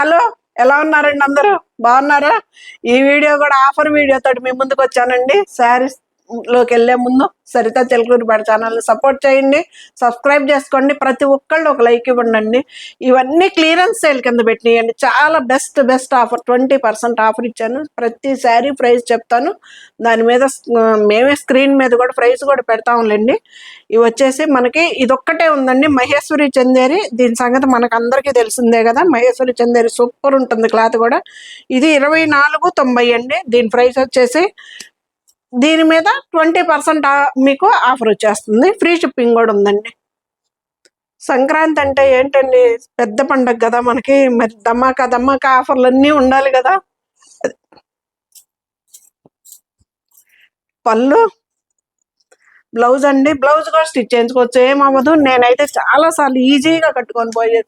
Hello, ఎలా ఉన్నారండి? అందరూ బాగున్నారా? ఈ వీడియో కూడా ఆఫర్ వీడియో తోటి మీ ముందుకు వచ్చానండి. శారీస్ లోకి వెళ్లే ముందు సరిత చిలకూరి బడి ఛానల్ సపోర్ట్ చేయండి, సబ్స్క్రైబ్ చేసుకోండి. ప్రతి ఒక్కళ్ళు ఒక లైక్ ఇవ్వండి. ఇవన్నీ క్లియరెన్స్ సేల్ కింద పెట్టినాయండి. చాలా బెస్ట్ ఆఫర్, 20% ఆఫర్ ఇచ్చాను. ప్రతి శారీ ప్రైస్ చెప్తాను. దాని మీద మేమే స్క్రీన్ మీద కూడా ప్రైస్ కూడా పెడతాంలేండి. ఇవి వచ్చేసి మనకి ఇదొక్కటే ఉందండి, మహేశ్వరి చందేరి. దీని సంగతి మనకు అందరికీ తెలిసిందే కదా. మహేశ్వరి చందేరి సూపర్ ఉంటుంది క్లాత్ కూడా. ఇది 2490 అండి. దీని ప్రైస్ వచ్చేసి దీని మీద 20% మీకు ఆఫర్ వచ్చేస్తుంది. ఫ్రీ షిప్పింగ్ కూడా ఉందండి. సంక్రాంతి అంటే ఏంటండి, పెద్ద పండగ కదా మనకి. మరి ధమాకా ఆఫర్లు అన్నీ ఉండాలి కదా. పళ్ళు, బ్లౌజ్ అండి. బ్లౌజ్ కూడా స్టిచ్ చేయించుకోవచ్చు, ఏమవ్వదు. నేనైతే చాలా సార్లు ఈజీగా కట్టుకొని పోయే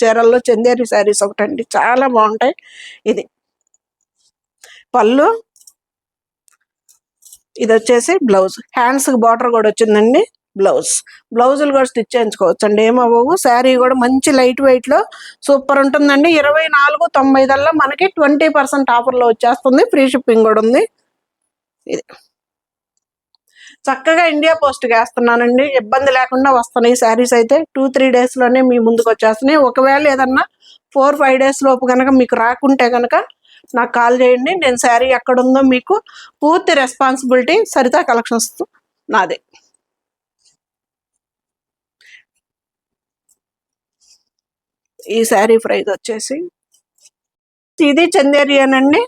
చీరల్లో చందేరి శారీస్ ఒకటండి, చాలా బాగుంటాయి. ఇది పళ్ళు, ఇది వచ్చేసి బ్లౌజ్. హ్యాండ్స్కి బార్డర్ కూడా వచ్చిందండి. బ్లౌజులు కూడా స్టిచ్ చేయించుకోవచ్చు అండి, ఏమవ్వవు. శారీ కూడా మంచి లైట్ వెయిట్లో సూపర్ ఉంటుందండి. 2490 మనకి 20% ఆఫర్లో వచ్చేస్తుంది. ఫ్రీ షిప్పింగ్ కూడా ఉంది. ఇది చక్కగా ఇండియా పోస్ట్కి వేస్తున్నానండి, ఇబ్బంది లేకుండా వస్తున్నాయి శారీస్ అయితే. 2-3 డేస్లోనే మీ ముందుకు వచ్చేస్తున్నాయి. ఒకవేళ ఏదన్నా 4-5 డేస్ లోపు కనుక మీకు రాకుంటే కనుక నాకు కాల్ చేయండి. నేను శారీ ఎక్కడుందో మీకు పూర్తి రెస్పాన్సిబిలిటీ సరిత కలెక్షన్స్ నాదే. ఈ శారీ ప్రైస్ వచ్చేసి ఇది చందేరియానండి.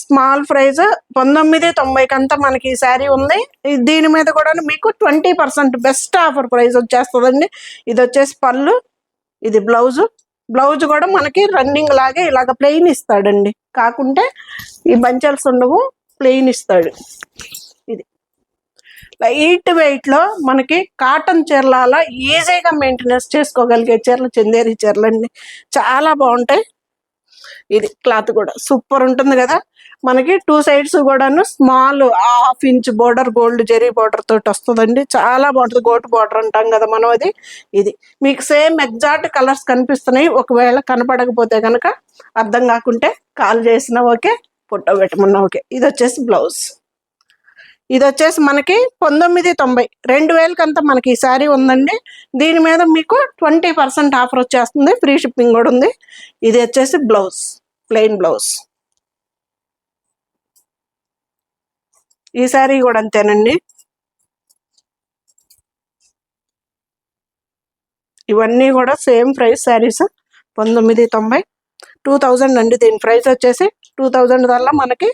స్మాల్ ప్రైజ్ 1990 అంతా మనకి ఈ శారీ ఉంది. దీని మీద కూడా మీకు 20% బెస్ట్ ఆఫర్ ప్రైస్ వచ్చేస్తుందండి. ఇది వచ్చేసి పళ్ళు, ఇది బ్లౌజ్ కూడా మనకి రన్నింగ్ లాగే ఇలాగ ప్లెయిన్ ఇస్తాడండి. కాకుంటే ఈ బంచల్స్ ఉండవు, ప్లెయిన్ ఇస్తాడు. ఇది లైట్ వెయిట్లో మనకి కాటన్ చీరల ఈజీగా మెయింటెనెన్స్ చేసుకోగలిగే చీరలు చందేరి చీరలు అండి, చాలా బాగుంటాయి. ఇది క్లాత్ కూడా సూపర్ ఉంటుంది కదా. మనకి 2 సైడ్స్ కూడాను small 1/2 inch border, gold zari border తోటి వస్తుందండి. చాలా బాగుంటుంది. గోటు బోర్డర్ అంటాం కదా మనం అది. ఇది మీకు సేమ్ ఎగ్జాక్ట్ కలర్స్ కనిపిస్తున్నాయి. ఒకవేళ కనపడకపోతే కనుక అర్థం కాకుంటే కాల్ చేసినా ఓకే, ఫోటో పెట్టమన్నా ఓకే. ఇది వచ్చేసి బ్లౌజ్. ఇది వచ్చేసి మనకి 1990, 2000 అంతా మనకి ఈ శారీ ఉందండి. దీని మీద మీకు 20% ఆఫర్ వచ్చేస్తుంది. ఫ్రీ షిప్పింగ్ కూడా ఉంది. ఇది వచ్చేసి బ్లౌజ్, ప్లెయిన్ బ్లౌజ్. ఈ శారీ కూడా అంతేనండి. ఇవన్నీ కూడా సేమ్ ప్రైస్ శారీస్. 1990, 2000 అండి. దీని ప్రైస్ వచ్చేసి 2000 వల్ల మనకి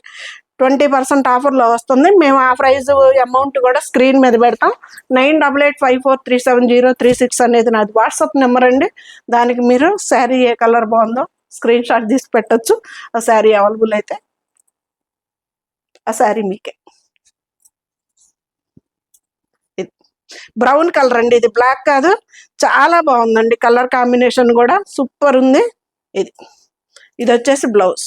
20% ఆఫర్లో వస్తుంది. మేము ఆ ప్రైజ్ అమౌంట్ కూడా స్క్రీన్ మీద పెడతాం. 9854370336 అనేది నాది వాట్సాప్ నెంబర్ అండి. దానికి మీరు శారీ ఏ కలర్ బాగుందో స్క్రీన్ షాట్ తీసి పెట్టచ్చు. ఆ శారీ అవైలబుల్ అయితే ఆ శారీ మీకే. బ్రౌన్ కలర్ అండి, ఇది బ్లాక్ కాదు, చాలా బాగుందండి. కలర్ కాంబినేషన్ కూడా సూపర్ ఉంది. ఇది వచ్చేసి బ్లౌజ్.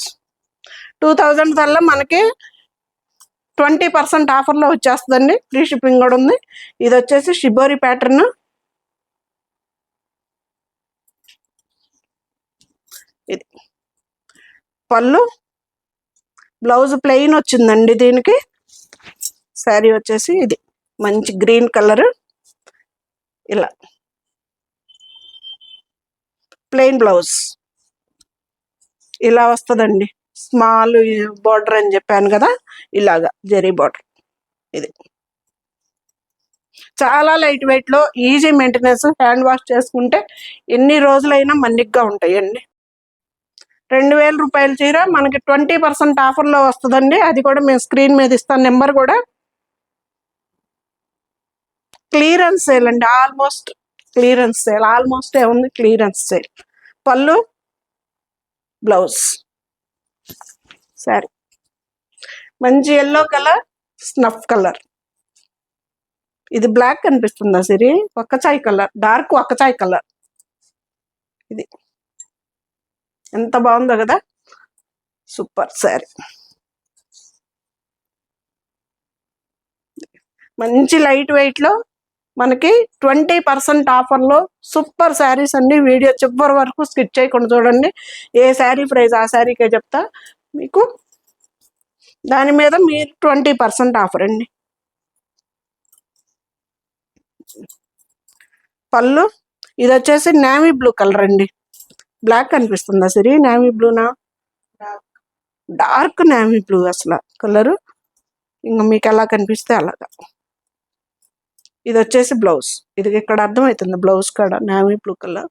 2000 వల్ల మనకి 20% ఆఫర్లో వచ్చేస్తుందండి. ఫ్రీ షిప్పింగ్ కూడా ఉంది. ఇది వచ్చేసి షిబోరి ప్యాటర్న్. ఇది పళ్ళు, బ్లౌజ్ ప్లెయిన్ వచ్చిందండి. దీనికి శారీ వచ్చేసి ఇది మంచి గ్రీన్ కలర్, ఇలా ప్లెయిన్ బ్లౌజ్ ఇలా వస్తుందండి. స్మాల్ బార్డర్ అని చెప్పాను కదా, ఇలాగా జరీ బార్డర్. ఇది చాలా లైట్ వెయిట్లో ఈజీ మెయింటెనెన్స్. హ్యాండ్ వాష్ చేసుకుంటే ఎన్ని రోజులైనా మన్నిగ్గా ఉంటాయండి. 2000 రూపాయల చీర మనకి 20% ఆఫర్లో వస్తుందండి. అది కూడా మేము స్క్రీన్ మీద ఇస్తాను నెంబర్ కూడా. క్లియరెన్స్ సేల్ అండి, ఆల్మోస్ట్ క్లియరెన్స్ సేల్. ఆల్మోస్ట్ ఏముంది, క్లియరెన్స్ సేల్. పళ్ళు, బ్లౌజ్, సారీ మంచి ఎల్లో కలర్, స్నఫ్ కలర్. ఇది బ్లాక్ కనిపిస్తుందా సిరి? ఒక్కచాయ్ కలర్, డార్క్ ఒక్కచాయ్ కలర్. ఇది ఎంత బాగుందో కదా, సూపర్ శారీ. మంచి లైట్ వెయిట్లో మనకి 20% ఆఫర్లో సూపర్ శారీస్ అండి. వీడియో చివరి వరకు స్కిప్ చేయకుండా చూడండి. ఏ శారీ ప్రైస్ ఆ శారీకే చెప్తా మీకు. దాని మీద మీరు 20% ఆఫర్ అండి. పళ్ళు ఇది వచ్చేసి నేవీ బ్లూ కలర్ అండి. బ్లాక్ కనిపిస్తుందా సరే? నేవీ బ్లూనా? డార్క్ నేవీ బ్లూ అసలు కలరు. ఇంకా మీకు ఎలా కనిపిస్తే అలాగా. ఇది వచ్చేసి బ్లౌజ్. ఇది ఇక్కడ అర్థమవుతుంది బ్లౌజ్ కాడ navy blue colour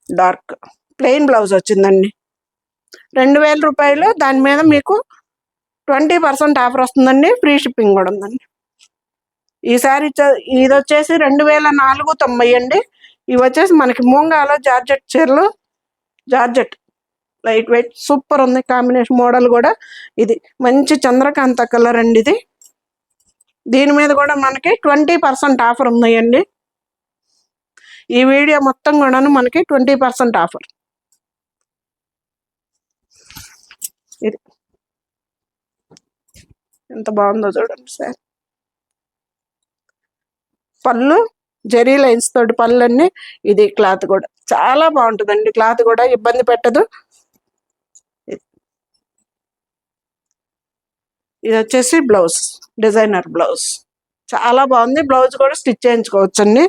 dark plain blouse వచ్చిందండి. 2000 రూపాయలు. దాని మీద మీకు 20% ఆఫర్ వస్తుందండి. ఫ్రీ షిప్పింగ్ కూడా ఉందండి. ఈ శారీ ఇది వచ్చేసి 2490 అండి. ఇవి వచ్చేసి మనకి మూంగాలో జార్జెట్ చీరలు. జార్జెట్ లైట్ వెయిట్ సూపర్ ఉంది. కాంబినేషన్ మోడల్ కూడా ఇది మంచి చంద్రకాంత కలర్ అండి. ఇది దీని మీద కూడా మనకి 20% ఆఫర్ ఉన్నాయండి. ఈ వీడియో మొత్తం కూడాను మనకి 20% ఆఫర్. ఇది ఎంత బాగుందో చూడండి సార్. పళ్ళు జరీ లైన్స్ తోటి పళ్ళు అన్ని. ఇది క్లాత్ కూడా చాలా బాగుంటుందండి. క్లాత్ కూడా ఇబ్బంది పెట్టదు. ఇది వచ్చేసి బ్లౌజ్, డిజైనర్ బ్లౌజ్ చాలా బాగుంది. బ్లౌజ్ కూడా స్టిచ్ చేయించుకోవచ్చు అండి.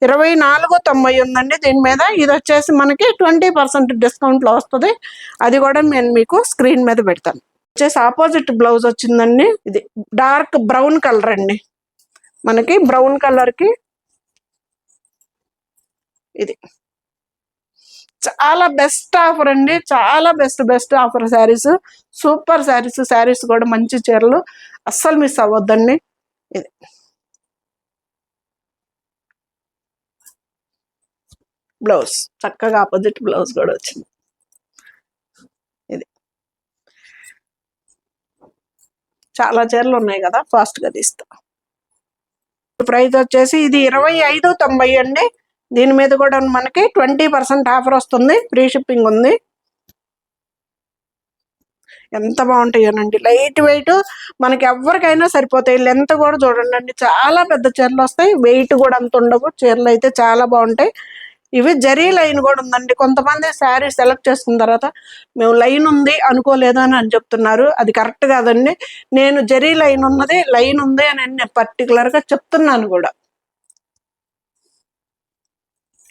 2490 ఉందండి దీని మీద. ఇది వచ్చేసి మనకి 20% డిస్కౌంట్లో వస్తుంది. అది కూడా నేను మీకు స్క్రీన్ మీద పెడతాను. వచ్చేసి ఆపోజిట్ బ్లౌజ్ వచ్చిందండి. ఇది డార్క్ బ్రౌన్ కలర్ అండి. మనకి బ్రౌన్ కలర్కి ఇది చాలా బెస్ట్ ఆఫర్ అండి. చాలా best offer saris. Super saris. Saris కూడా మంచి చీరలు, అస్సలు మిస్ అవ్వద్దండి. ఇది బ్లౌజ్ చక్కగా ఆపోజిట్ బ్లౌజ్ కూడా వచ్చింది. ఇది చాలా చీరలు ఉన్నాయి కదా, ఫాస్ట్గా తీస్తా. ప్రైస్ వచ్చేసి ఇది 2590 అండి. దీని మీద కూడా మనకి 20% ఆఫర్ వస్తుంది. ఫ్రీ షిప్పింగ్ ఉంది. ఎంత బాగుంటాయోనండి. లైట్ వెయిట్ మనకి ఎవరికైనా సరిపోతాయి. లెంత్ కూడా చూడండి అండి. చాలా పెద్ద చీరలు వస్తాయి. వెయిట్ కూడా అంత ఉండవు. చీరలు అయితే చాలా బాగుంటాయి. ఇవి జరీ లైన్ కూడా ఉందండి. కొంతమంది శారీ సెలెక్ట్ చేసుకున్న తర్వాత మేము లైన్ ఉంది అనుకోలేదు అని చెప్తున్నారు. అది కరెక్ట్ కాదండి. నేను జరీ లైన్ ఉంది అని నేను పర్టికులర్గా చెప్తున్నాను కూడా.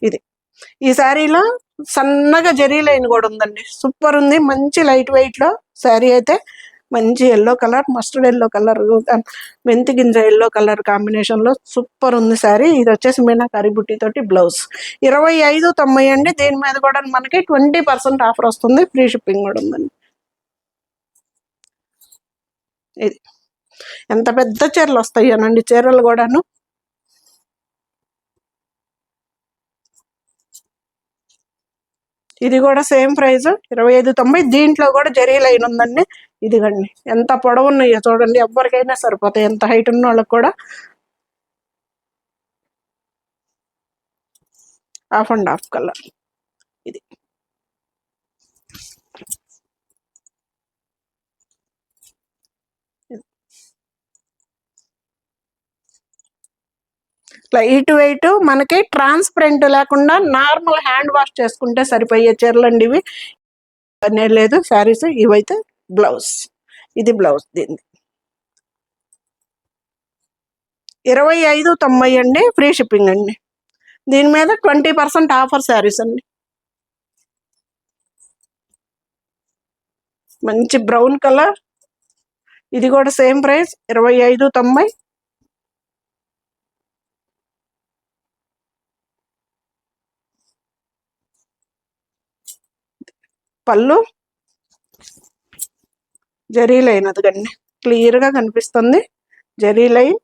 ఇది ఈ శారీలో సన్నగా జరీ లైన్ కూడా ఉందండి. సూపర్ ఉంది. మంచి లైట్ వెయిట్ లో శారీ అయితే. మంచి yellow colour, mustard yellow colour, మెంతి గింజ ఎల్లో కలర్ కాంబినేషన్ లో సూపర్ ఉంది శారీ. ఇది వచ్చేసి మీనాకారి బుట్టి తోటి బ్లౌజ్. 2590 అండి. దీని మీద కూడా మనకి 20% ఆఫర్ వస్తుంది. ఫ్రీ షిప్పింగ్ కూడా ఉందండి. ఇది ఎంత పెద్ద చీరలు వస్తాయోనండి. చీరలు కూడాను ఇది కూడా సేమ్ ప్రైస్ 2590. దీంట్లో కూడా జరీ లైన్ ఉందండి. ఇదిగండి ఎంత పొడవు ఉన్నాయో చూడండి. ఎవరికైనా సరిపోతాయి. ఎంత హైట్ ఉన్న వాళ్ళకి కూడా. Half and half colour. ఇది లైట్ వెయిట్ మనకి ట్రాన్స్పరెంట్ లేకుండా నార్మల్ హ్యాండ్ వాష్ చేసుకుంటే సరిపోయే చీరలు అండి ఇవి. అనేది లేదు శారీస్. ఇవైతే బ్లౌజ్. ఇది బ్లౌజ్. దీన్ని 2590 అండి. ఫ్రీ షిప్పింగ్ అండి. దీని మీద 20% ఆఫర్ శారీస్ అండి. మంచి బ్రౌన్ కలర్. ఇది కూడా సేమ్ ప్రైస్ 2590. పళ్ళు జరీ లైన్ అదిగండి క్లియర్గా కనిపిస్తుంది. జరీ లైన్.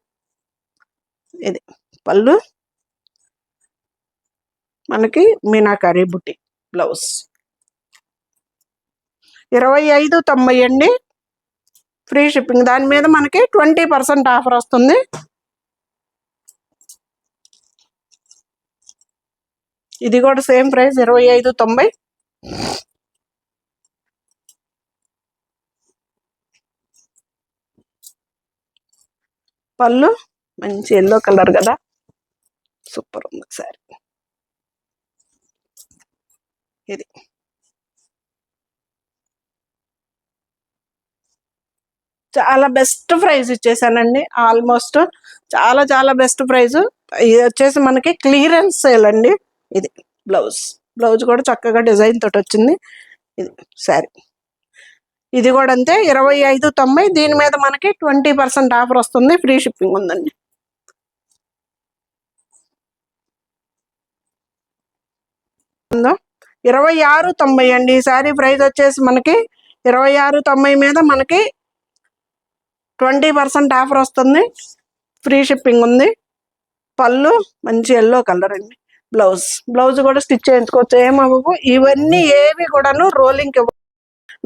ఇది పళ్ళు మనకి మీనాకారి బుట్టి బ్లౌజ్. 2590 అండి. Free shipping. దాని మీద మనకి 20% ఆఫర్ వస్తుంది. ఇది కూడా సేమ్ ప్రైస్ 2590. పళ్ళు మంచి ఎల్లో కలర్ కదా. సూపర్ ఉంది సారీ. ఇది చాలా బెస్ట్ ప్రైస్ ఇచ్చేసానండి. ఆల్మోస్ట్ చాలా చాలా బెస్ట్ ప్రైస్. ఇది వచ్చేసి మనకి క్లియరెన్స్ సేల్ అండి. ఇది బ్లౌజ్. బ్లౌజ్ కూడా చక్కగా డిజైన్ తోటి వచ్చింది. ఇది శారీ. ఇది కూడా అంతే 25.90. దీని మీద మనకి 20% ఆఫర్ వస్తుంది. ఫ్రీ షిప్పింగ్ ఉందండి. ఉందో 26.90 అండి. ఈ శారీ ప్రైస్ వచ్చేసి మనకి 26.90 మీద మనకి 20% ఆఫర్ వస్తుంది. ఫ్రీ షిప్పింగ్ ఉంది. పళ్ళు మంచి ఎల్లో కలర్ అండి. బ్లౌజ్. బ్లౌజ్ కూడా స్టిచ్ చేయించుకోవచ్చు, ఏమవ్వవు. ఇవన్నీ ఏవి కూడాను రోలింగ్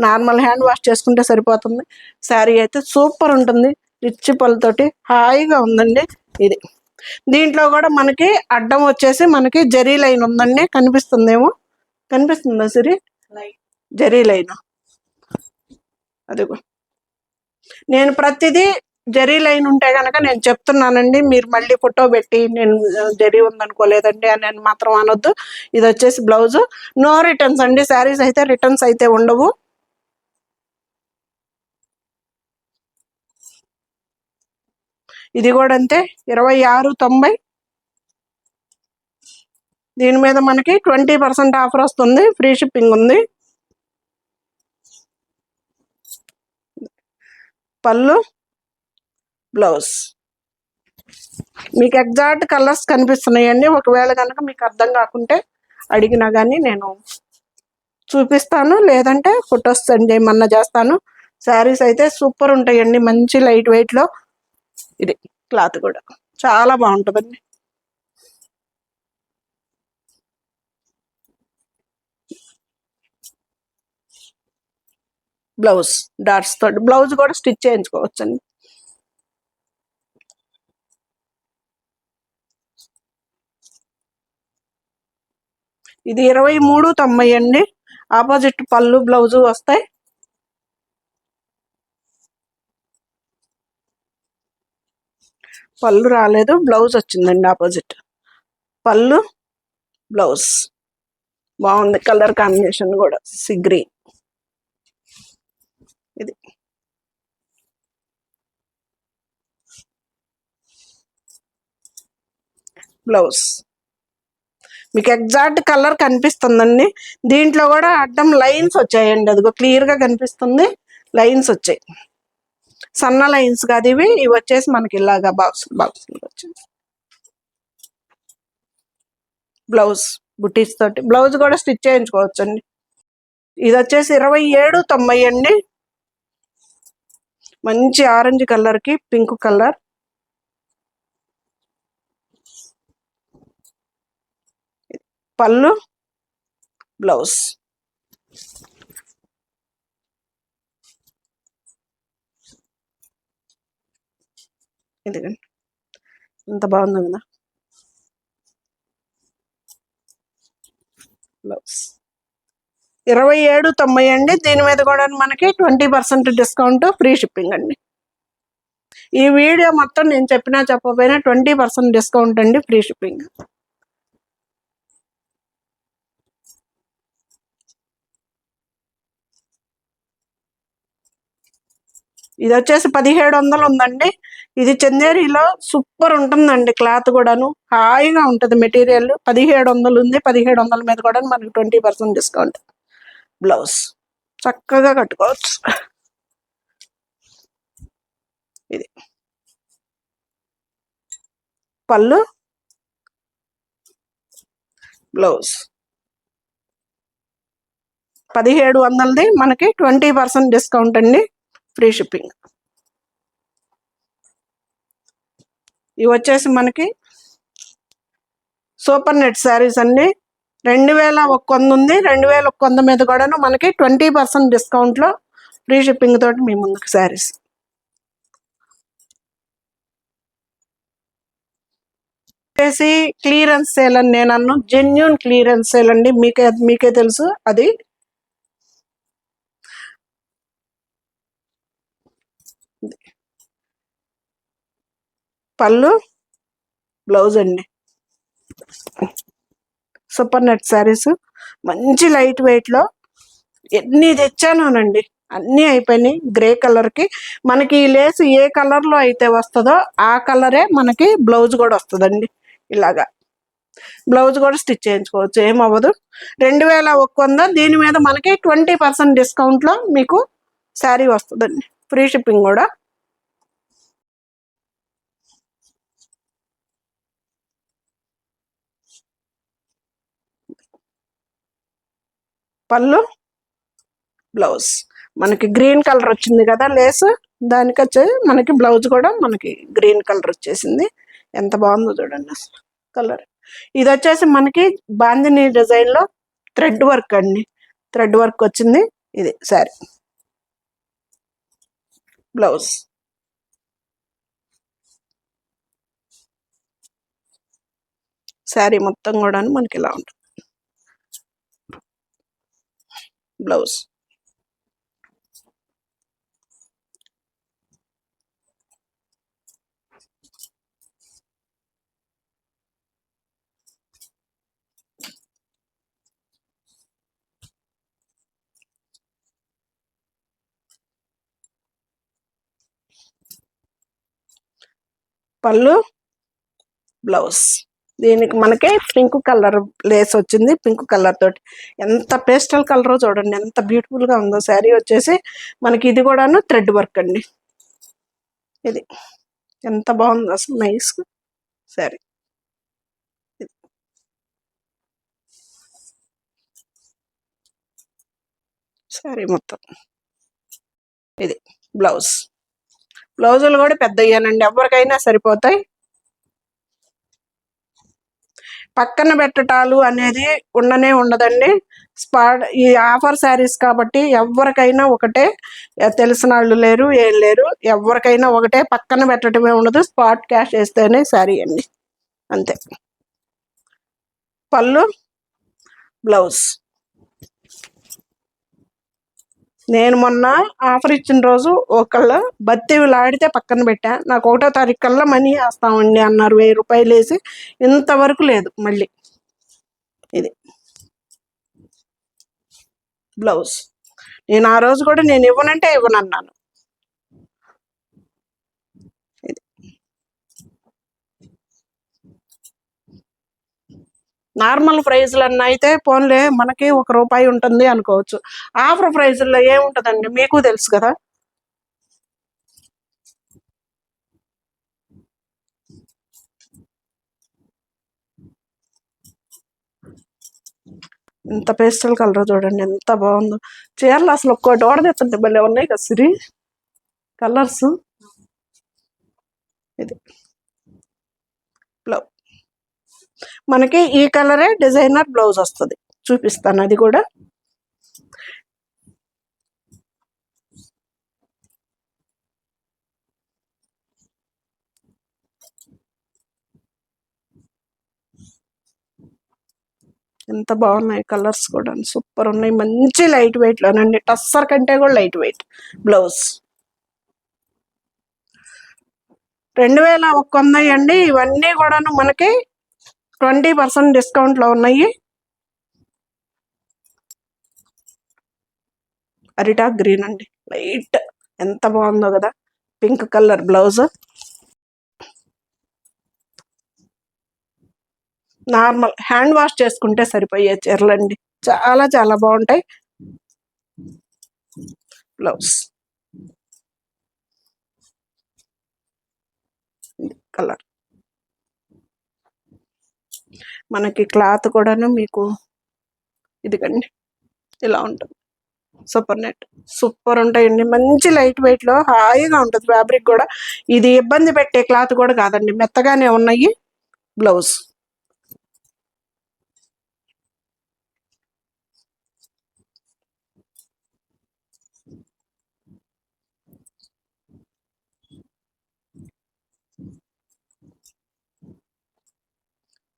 నార్మల్ హ్యాండ్ వాష్ చేసుకుంటే సరిపోతుంది. శారీ అయితే సూపర్ ఉంటుంది. రిచ్ పళ్ళతోటి హాయిగా ఉందండి. ఇది దీంట్లో కూడా మనకి అడ్డం వచ్చేసి మనకి జరీ లైన్ ఉందండి. కనిపిస్తుందేమో, కనిపిస్తుందా సిరి? జరీ లైన్. అదిగో నేను ప్రతిదీ జరీ లైన్ ఉంటే కనుక నేను చెప్తున్నానండి. మీరు మళ్ళీ ఫోటో పెట్టి నేను జరీ ఉందనుకోలేదండి అని మాత్రం అనొద్దు. ఇది వచ్చేసి బ్లౌజ్. నో రిటర్న్స్ అండి. శారీస్ అయితే రిటర్న్స్ అయితే ఉండవు. ఇది కూడా అంతే 26.90. దీని మీద మనకి 20% ఆఫర్ వస్తుంది. ఫ్రీ షిప్పింగ్ ఉంది. పళ్ళు, బ్లౌజ్. మీకు ఎగ్జాక్ట్ కలర్స్ కనిపిస్తున్నాయండి. ఒకవేళ కనుక మీకు అర్థం కాకుంటే అడిగినా కానీ నేను చూపిస్తాను, లేదంటే ఫొటోస్ సెండ్ చేయమన్నా చేస్తాను. శారీస్ అయితే సూపర్ ఉంటాయండి. మంచి లైట్ వెయిట్లో. ఇది క్లాత్ కూడా చాలా బాగుంటుందండి. బ్లౌజ్ డాట్స్ తోటి. బ్లౌజ్ కూడా స్టిచ్ చేయించుకోవచ్చండి. ఇది 23.90 అండి. ఆపోజిట్ పళ్ళు బ్లౌజు వస్తాయి. పళ్ళు రాలేదు, బ్లౌజ్ వచ్చిందండి ఆపోజిట్. పళ్ళు, బ్లౌజ్ బాగుంది. కలర్ కాంబినేషన్ కూడా సీ గ్రీన్. ఇది బ్లౌజ్. మీకు ఎగ్జాక్ట్ కలర్ కనిపిస్తుందండి. దీంట్లో కూడా అడ్డం లైన్స్ వచ్చాయండి. అదిగో క్లియర్ గా కనిపిస్తుంది. లైన్స్ వచ్చాయి. సన్న లైన్స్ కాదు ఇవి. ఇవి వచ్చేసి మనకి ఇలాగా బాక్స్ బాక్స్ వచ్చింది. బ్లౌజ్ బుటీస్ తోటి. బ్లౌజ్ కూడా స్టిచ్ చేయించుకోవచ్చండి. ఇది వచ్చేసి 27.90 అండి. మంచి ఆరెంజ్ కలర్ కి పింక్ కలర్. పళ్ళు, బ్లౌజ్. ఇదిగండి ఎంత బాగుంది కదా బ్లౌజ్. 27.90 అండి. దీని మీద కూడా మనకి 20% డిస్కౌంట్, ఫ్రీ షిప్పింగ్ అండి. ఈ వీడియో మొత్తం నేను చెప్పినా చెప్పకపోయినా 20% డిస్కౌంట్ అండి, ఫ్రీ షిప్పింగ్. ఇది వచ్చేసి 1700 ఉందండి. ఇది చందేరిలో సూపర్ ఉంటుందండి. క్లాత్ కూడాను హాయిగా ఉంటుంది. మెటీరియల్ 1700 ఉంది. 1700 మీద కూడా మనకి 20% డిస్కౌంట్. బ్లౌజ్ చక్కగా కట్టుకోవచ్చు. ఇది పళ్ళు, బ్లౌజ్. 1700ది మనకి 20% డిస్కౌంట్ అండి, ఫ్రీ షిప్పింగ్. ఇవి వచ్చేసి మనకి సూపర్ నెట్ శారీస్ అండి. 2100 ఉంది. 2100 మీద కూడాను మనకి 20% డిస్కౌంట్లో ఫ్రీ షిప్పింగ్ తోటి మీ ముందుకు శారీస్. వచ్చేసి క్లియరెన్స్ సేల్ అని నేను అన్ను. జెన్యూన్ క్లియరెన్స్ సేల్ అండి. మీకే తెలుసు అది. పళ్ళు, బ్లౌజ్ అండి. సూపర్ నెట్ శారీస్ మంచి లైట్ వెయిట్లో ఎన్ని తెచ్చానోనండి, అన్నీ అయిపోయినాయి. గ్రే కలర్కి మనకి ఈ లేస్ ఏ కలర్లో అయితే వస్తుందో ఆ కలరే మనకి బ్లౌజ్ కూడా వస్తుందండి. ఇలాగా బ్లౌజ్ కూడా స్టిచ్ చేయించుకోవచ్చు, ఏమవ్వదు. 2100. దీని మీద మనకి 20% డిస్కౌంట్లో మీకు శారీ వస్తుందండి, ఫ్రీ షిప్పింగ్ కూడా. పళ్ళు, బ్లౌజ్ మనకి గ్రీన్ కలర్ వచ్చింది కదా లేస్, దానికి వచ్చి మనకి బ్లౌజ్ కూడా మనకి గ్రీన్ కలర్ వచ్చేసింది. ఎంత బాగుందో చూడండి అసలు కలర్. ఇది వచ్చేసి మనకి బాందిని డిజైన్లో థ్రెడ్ వర్క్ అండి, థ్రెడ్ వర్క్ వచ్చింది. ఇది శారీ, బ్లౌజ్. శారీ మొత్తం కూడా మనకి ఇలా ఉంటుంది, బ్లౌజ్. పళ్ళు, బ్లౌజ్. దీనికి మనకి పింక్ కలర్ లేస్ వచ్చింది, పింక్ కలర్ తోటి. ఎంత పేస్టల్ కలర్ చూడండి, ఎంత బ్యూటిఫుల్ గా ఉందో. శారీ వచ్చేసి మనకి ఇది కూడాను థ్రెడ్ వర్క్ అండి. ఇది ఎంత బాగుందో అసలు, నైస్ శారీ. శారీ మొత్తం ఇది బ్లౌజ్. బ్లౌజులు కూడా పెద్ద అయ్యానండి, ఎవరికైనా సరిపోతాయి. పక్కన పెట్టటాలు అనేది ఉండనే ఉండదండి. ఈ ఆఫర్ శారీస్ కాబట్టి ఎవరికైనా ఒకటే, తెలిసిన వాళ్ళు లేరు, ఏం లేరు, ఎవరికైనా ఒకటే. పక్కన పెట్టడమే ఉండదు, స్పాట్ క్యాష్ వేస్తేనే శారీ అండి, అంతే. పళ్ళు, బ్లౌజ్. నేను మొన్న ఆఫర్ ఇచ్చిన రోజు ఒకళ్ళు బత్తిలాడితే పక్కన పెట్టా. నాకు 1వ తారీఖు కల్లా మనీ వేస్తామండి అన్నారు, 1000 రూపాయలు వేసి. ఇంతవరకు లేదు మళ్ళీ. ఇది బ్లౌజ్. నేను ఆ రోజు కూడా నేను ఇవ్వనంటే ఇవ్వనన్నాను. ఇది నార్మల్ ప్రైజ్లు అన్న అయితే పోన్లే మనకి 1 రూపాయి ఉంటుంది అనుకోవచ్చు. ఆఫర్ ప్రైజుల్లో ఏముంటుందండి, మీకు తెలుసు కదా. ఎంత పేస్టల్ కలర్ చూడండి, ఎంత బాగుందో. చీరలు అసలు ఒక్కోటి ఓడదెత్తండి భలే ఉన్నాయి కదా సిరి కలర్స్. ఇది బ్లౌజ్ మనకి ఈ కలరే డిజైనర్ బ్లౌజ్ వస్తుంది, చూపిస్తాను అది కూడా. ఎంత బాగున్నాయి కలర్స్ కూడా, సూపర్ ఉన్నాయి. మంచి లైట్ వెయిట్ లోనండి, టస్సర్ కంటే కూడా లైట్ వెయిట్. బ్లౌజ్ 2100 అండి. ఇవన్నీ కూడాను మనకి 20% డిస్కౌంట్ లో ఉన్నాయి. అరిటా గ్రీన్ అండి, లైట్, ఎంత బాగుందో కదా. Pink colour blouse. Normal hand wash చేసుకుంటే సరిపోయే చీరలండి, చాలా చాలా బాగుంటాయి. Blouse colour. మనకి క్లాత్ కూడాను మీకు ఇదిగండి ఇలా ఉంటుంది. సూపర్ నెట్, సూపర్ ఉంటాయండి. మంచి లైట్ వెయిట్ లో హాయిగా ఉంటుంది ఫ్యాబ్రిక్ కూడా. ఇది ఇబ్బంది పెట్టే క్లాత్ కూడా కాదండి, మెత్తగానే ఉన్నాయి. బ్లౌజ్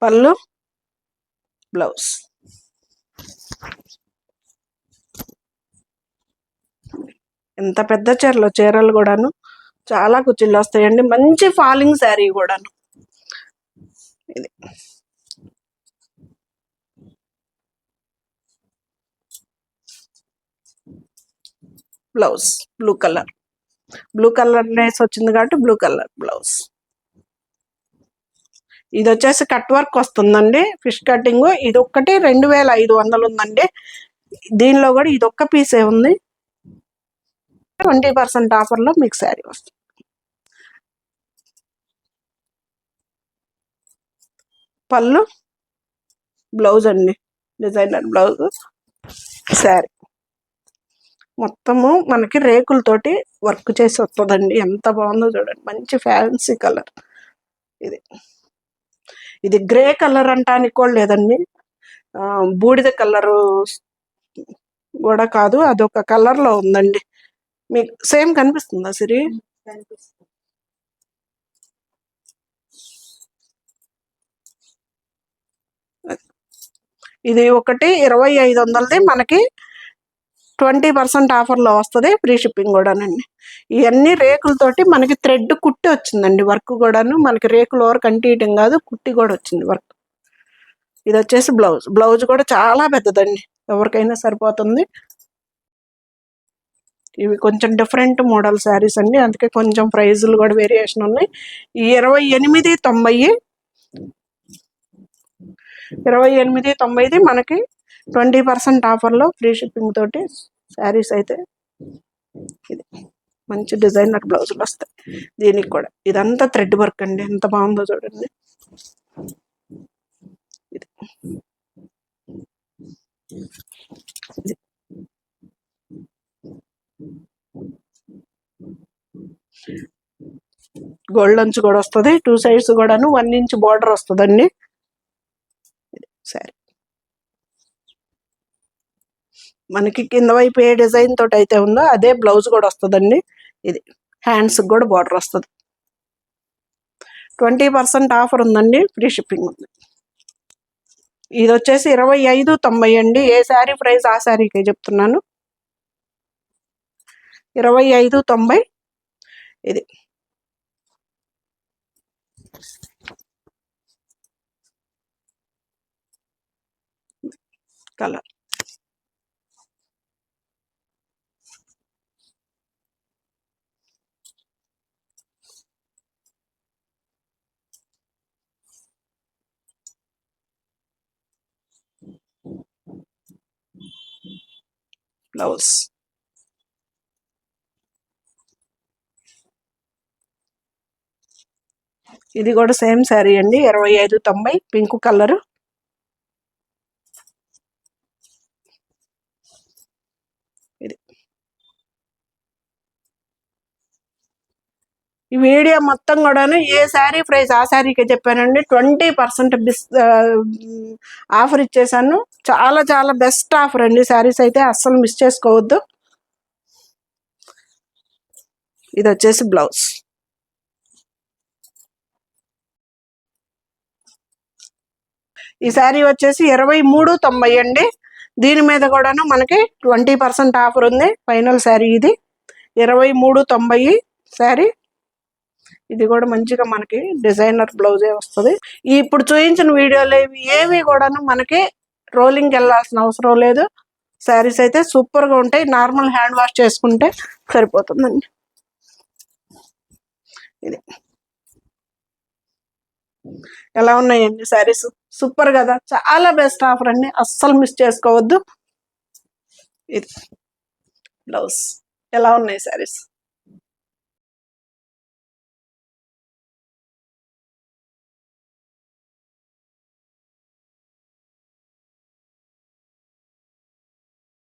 పళ్ళు, బ్లౌజ్. ఎంత పెద్ద చీరలు కూడాను చాలా కుచ్చిళ్ళు వస్తాయండి. మంచి ఫాలింగ్ శారీ కూడాను. ఇది బ్లౌజ్ బ్లూ కలర్ లేస్ వచ్చింది కాబట్టి బ్లూ కలర్ బ్లౌజ్. ఇది వచ్చేసి కట్ వర్క్ వస్తుందండి, ఫిష్ కటింగ్. ఇది ఒక్కటి 2500 ఉందండి. దీనిలో కూడా ఇది ఒక్క పీసే ఉంది. 20% ఆఫర్లో మీకు శారీ వస్తుంది. పళ్ళు, బ్లౌజ్ అండి, డిజైనర్ బ్లౌజ్, శారీ మొత్తము మనకి రేకులతోటి వర్క్ చేసి వస్తుందండి. ఎంత బాగుందో చూడండి, మంచి ఫ్యాన్సీ కలర్. ఇది గ్రే కలర్ అంటానికి కూడా లేదండి, బూడిద కలరు కూడా కాదు, అదొక కలర్లో ఉందండి. మీకు సేమ్ కనిపిస్తుందా సిరి? ఇది ఒకటి 2500ది, మనకి 20% ఆఫర్లో వస్తుంది, ఫ్రీ షిప్పింగ్ కూడానండి. ఇవన్నీ రేకులతోటి మనకి థ్రెడ్ కుట్టి వచ్చిందండి, వర్క్ కూడాను మనకి రేకుల వరకు కంటీయటం కాదు, కుట్టి కూడా వచ్చింది వర్క్. ఇది వచ్చేసి బ్లౌజ్ కూడా చాలా పెద్దదండి, ఎవరికైనా సరిపోతుంది. ఇవి కొంచెం డిఫరెంట్ మోడల్ శారీస్ అండి, అందుకే కొంచెం ప్రైజులు కూడా వేరియేషన్ ఉన్నాయి. ఈ 2890 మనకి 20% ఆఫర్లో ఫ్రీ షిప్పింగ్ తోటి శారీస్ అయితే. ఇది మంచి డిజైనర్ బ్లౌజులు వస్తాయి దీనికి కూడా. ఇదంతా థ్రెడ్ వర్క్ అండి, ఎంత బాగుందో చూడండి. గోల్డ్ అంచు కూడా వస్తుంది, 2 సైడ్స్ కూడాను 1 ఇంచ్ బార్డర్ వస్తుందండి. సరే, మనకి కింద వైపు ఏ డిజైన్ తోటి అయితే ఉందో అదే బ్లౌజ్ కూడా వస్తుందండి. ఇది హ్యాండ్స్ కూడా బార్డర్ వస్తుంది. 20% ఆఫర్ ఉందండి, ఫ్రీ షిప్పింగ్ ఉంది. ఇది వచ్చేసి 2590 అండి. ఏ శారీ ప్రైస్ ఆ శారీకే చెప్తున్నాను, 2590. ఇది కలర్. బ్లౌజ్ ఇది కూడా సేమ్ శారీ అండి, 2590, పింక్ కలర్. ఇది ఈ వీడియో మొత్తం కూడాను ఏ శారీ ప్రైస్ ఆ శారీకే చెప్పానండి. 20% ఆఫర్ ఇచ్చేసాను, చాలా చాలా బెస్ట్ ఆఫర్ అండి. శారీస్ అయితే అస్సలు మిస్ చేసుకోవద్దు. ఇది వచ్చేసి బ్లౌజ్. ఈ శారీ వచ్చేసి 2390 అండి. దీని మీద కూడాను మనకి 20% ఆఫర్ ఉంది. ఫైనల్ శారీ ఇది 2390 శారీ. ఇది కూడా మంచిగా మనకి డిజైనర్ బ్లౌజే వస్తుంది. ఇప్పుడు చూపించిన వీడియోలు ఏవి కూడాను మనకి రోలింగ్కి వెళ్ళాల్సిన అవసరం లేదు. శారీస్ అయితే సూపర్గా ఉంటాయి, నార్మల్ హ్యాండ్ వాష్ చేసుకుంటే సరిపోతుందండి. ఇది ఎలా ఉన్నాయండి శారీస్? సూపర్ కదా, చాలా బెస్ట్ ఆఫర్ అండి, అస్సలు మిస్ చేసుకోవద్దు. ఇది బ్లౌజ్. ఎలా ఉన్నాయి శారీస్?